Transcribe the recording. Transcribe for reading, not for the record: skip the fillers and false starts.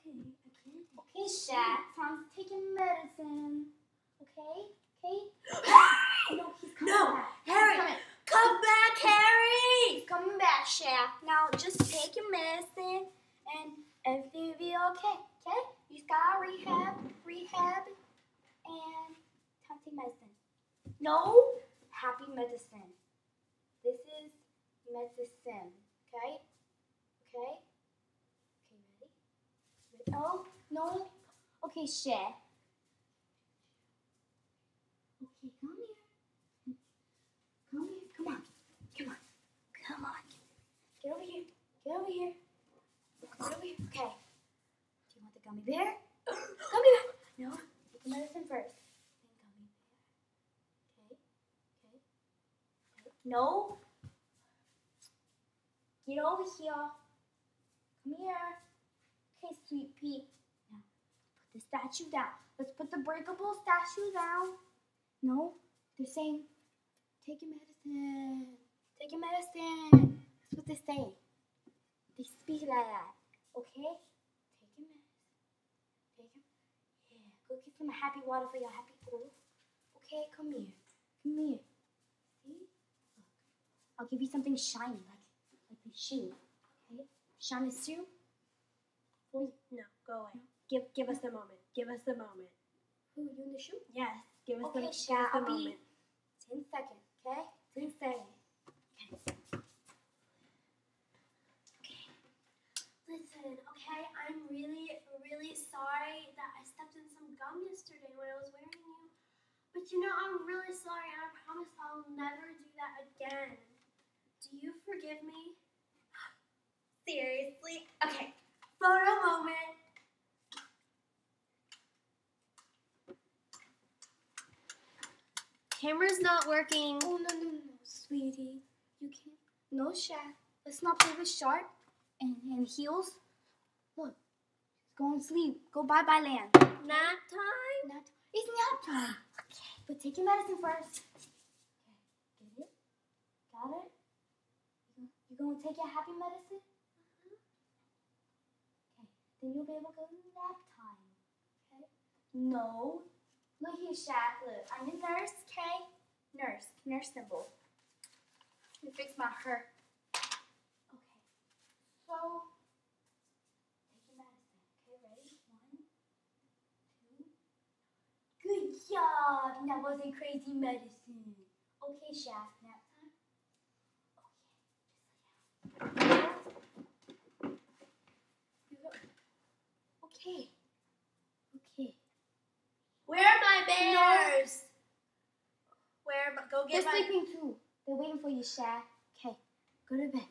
Okay, Shaq. Tom's taking medicine. Okay? No, he's coming back. Harry, come back, Harry! He's coming back, Shaq. Now just take your medicine and everything will be okay. Okay? You just gotta rehab, and time to take medicine. No, happy medicine. This is medicine. Okay? Okay, ready? Oh, no. Okay, Shaq. Okay, come here. Come here. Come on. Get over here. Okay. Do you want the gummy bear? Gummy bear. No, take the medicine first. Then gummy bear. Okay. No. Get over here. Come here. Okay, sweet pea. Now, put the statue down. Let's put the breakable statue down. No, they're saying, take your medicine. Take your medicine. That's what they say. They speak like that. Okay? Take your medicine. Yeah, go get some happy water for your happy pool. Okay, come here. See? Look. I'll give you something shiny, like the shoe. Okay? Shine the shoe. No, go away. Give us the moment. Who, you in the shoe? Yes, give us Okay, the Shaq, I'll moment. be 10 seconds, okay? 10 seconds. Listen, okay, I'm really, really sorry that I stepped in some gum yesterday when I was wearing you. But I'm really sorry, and I promise I'll never do that again. Do you forgive me? Seriously? Okay, photo moment. Camera's not working. Oh, no, sweetie. You can't. No, Shaq. Let's not play with sharp and heels. Look, go and sleep. Go bye-bye land. Nap time? It's nap time. Okay, but take your medicine first. Okay, get it? Got it? You gonna take your happy medicine? Okay, then you'll be able to go to nap time. Okay? No. Look here, Shaq. Look, I'm a nurse, okay? Nurse symbol. Let me fix my hair. Okay, so take your medicine. Okay, ready? 1, 2. Good job. That was a crazy medicine. Okay, Shaq. Nap time. Okay. Where are my bears? Go get They're sleeping too. They're waiting for you, Shaq. Okay, go to bed.